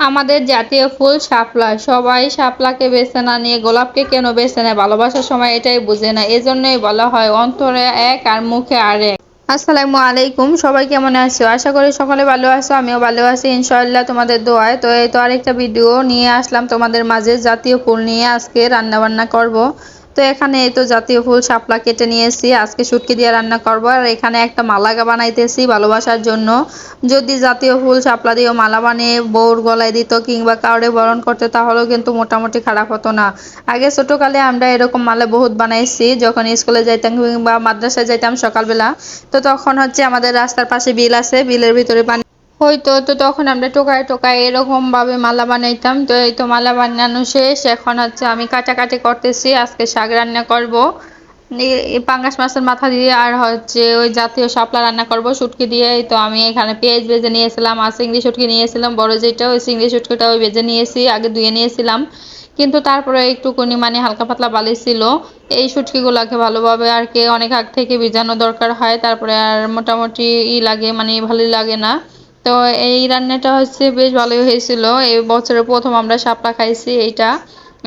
আমাদের জাতীয় ফুল শাপলা। সবাই শাপলাকে বেছে না নিয়ে গোলাপকে কেন বেছে নেয়? ভালোবাসার সময় এটাই বুঝে না। এজন্যই বলা হয় অন্তরে এক আর মুখে আরেক। আসসালামু আলাইকুম, সবাই কেমন আছো? আশা করি সকলে ভালো আছো, আমিও ভালো আছি ইনশাআল্লাহ তোমাদের দোয়ায়। তো এই তো আরেকটা ভিডিও নিয়ে আসলাম তোমাদের মাঝে। জাতীয় ফুল নিয়ে আজকে রান্না বান্না করব। তো এখানে এই তো জাতীয় ফুল শাপলা কেটে নিয়েছি, আজকে শুটকি দিয়ে রান্না করব। আর এখানে একটা মালা বানাইতেছি ভালোবাসার জন্য। যদি জাতীয় ফুল শাপলা দিয়ে মালা বানিয়ে বউর গলায় দিত কিংবা কাউরে বরণ করতে, তাহলেও কিন্তু মোটামুটি খারাপ হতো না। আগে ছোটকালে আমরা এরকম মালা বহুত বানাইছি, যখন স্কুলে যাইতাম কিংবা মাদ্রাসায় যাইতাম সকালবেলা। তো তখন হচ্ছে আমাদের রাস্তার পাশে বিল আছে, বিলের ভিতরে পানি হইতো। তো তখন আমরা টোকায় টোকায় এরকম ভাবে মালা বানাইতাম। তো এই তো মালা বানানো শেষ, এখন হচ্ছে আমি কাটাকাটি করতেছি। আজকে শাক রান্না করব, এই পাঙ্গাস মাছের মাথা দিয়ে, আর হচ্ছে ওই জাতীয় শাপলা রান্না করব শুটকি দিয়ে। এই তো আমি এখানে পেঁয়াজ ভেজে নিয়েছিলাম, আর চিংড়ি শুটকি নিয়েছিলাম বড় যেটা, ওই চিংড়ি শুটকিটা ওই ভেজে নিয়েছি, আগে ধুয়ে নিয়েছিলাম। কিন্তু তারপরে একটুকুনি মানে হালকা পাতলা বালি ছিল। এই শুটকিগুলোকে ভালোভাবে আর কি অনেক আগ থেকে ভিজানো দরকার হয়, তারপরে আর মোটামুটি লাগে, মানে ভালোই লাগে না। তো এই রান্নাটা হচ্ছে বেশ ভালোই হয়েছিল। এই বছরের প্রথম আমরা শাপলা খাইছি এইটা,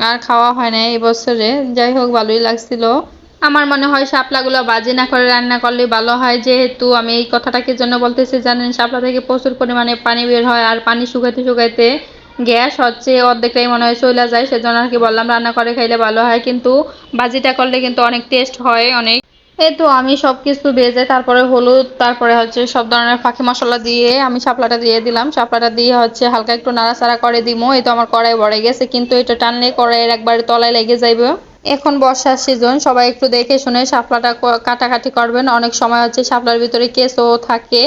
আর খাওয়া হয় না এই বছরে। যাই হোক, ভালোই লাগছিল। আমার মনে হয় শাপলাগুলো বাজি না করে রান্না করলে ভালো হয়। যেহেতু আমি এই কথাটা কি জন্য বলতেছি জানেন, শাপলা থেকে প্রচুর পরিমাণে পানি বের হয়, আর পানি শুকাইতে শুকাইতে গ্যাস হচ্ছে অর্ধেকটাই মনে হয় চলে যায়। সেজন্য আর কি বললাম রান্না করে খাইলে ভালো হয়, কিন্তু বাজিটা করলে কিন্তু অনেক টেস্ট হয় অনেক। এই তো আমি সবকিছু ভেজে তারপরে হলুদ, তারপরে হচ্ছে সব ধরনের ফাঁকি মশলা দিয়ে আমি শাপলাটা দিয়ে দিলাম। শাপলাটা দিয়ে হচ্ছে হালকা একটু নাড়াচাড়া করে দিমো। এই তো আমার কড়াই ভরে গেছে, কিন্তু এটা টানলে কড়াইয়ের একবারে তলায় লেগে যাইবে। এখন বর্ষার সিজন, সবাই একটু দেখে শুনে শাপলাটা কাটাকাটি করবেন। অনেক সময় হচ্ছে শাপলার ভিতরে কেঁচো থাকে।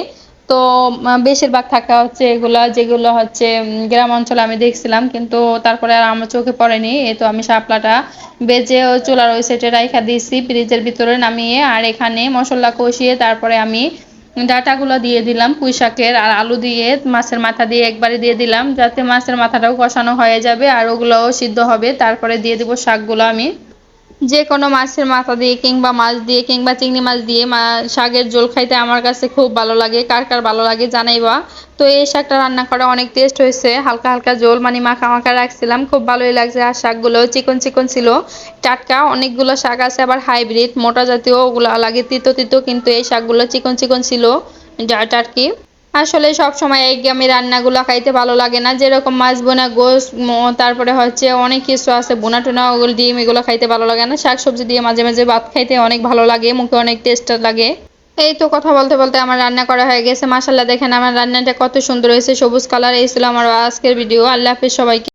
তো বেশিরভাগ থাকা হচ্ছে এগুলা, যেগুলো হচ্ছে গ্রাম অঞ্চলে আমি দেখছিলাম, কিন্তু তারপরে আর আমার চোখে পড়েনি। এই তো আমি শাপলাটা বেজে ওই চুলার ওই সাইডে রাইখা দিয়েছি ফ্রিজের ভিতরে নামিয়ে। আর এখানে মশলা কষিয়ে তারপরে আমি ডাটাগুলো দিয়ে দিলাম পুঁই শাকের, আর আলু দিয়ে মাছের মাথা দিয়ে একবারে দিয়ে দিলাম, যাতে মাছের মাথাটাও কষানো হয়ে যাবে আর ওগুলোও সিদ্ধ হবে। তারপরে দিয়ে দিব শাকগুলো। আমি যে কোনো মাছের মাথা দিয়ে কিংবা মাছ দিয়ে কিংবা চিংড়ি মাছ দিয়ে শাকের ঝোল খাইতে আমার কাছে খুব ভালো লাগে। কার কার ভালো লাগে জানাইবা। তো এই শাকটা রান্না করা অনেক টেস্ট হয়েছে। হালকা হালকা ঝোল মানে মাখা মাখা রাখছিলাম, খুব ভালোই লাগছে। আর শাকগুলো চিকন চিকন ছিল, টাটকা। অনেকগুলো শাক আছে আবার হাইব্রিড মোটা জাতীয়, ওগুলো লাগে তিতো তিতো, কিন্তু এই শাকগুলো চিকন চিকন ছিল, টাটকি। আসলে সব সময় একঘেয়েমি রান্নাগুলো খাইতে ভালো লাগে না। যেরকম মাছ বোনা, গোস, তারপরে হচ্ছে অনেক কিছু আছে বোনা টোনা, ওগুলো ডিম, এগুলো খাইতে ভালো লাগে না। শাকসবজি দিয়ে মাঝে মাঝে ভাত খাইতে অনেক ভালো লাগে, মুখে অনেক টেস্ট লাগে। এই তো কথা বলতে বলতে আমার রান্না করা হয়ে গেছে। মাশাআল্লাহ, দেখেন আমার রান্নাটা কত সুন্দর হয়েছে, সবুজ কালার। এই ছিল আমার আজকের ভিডিও। আল্লাহ হাফেজ সবাইকে।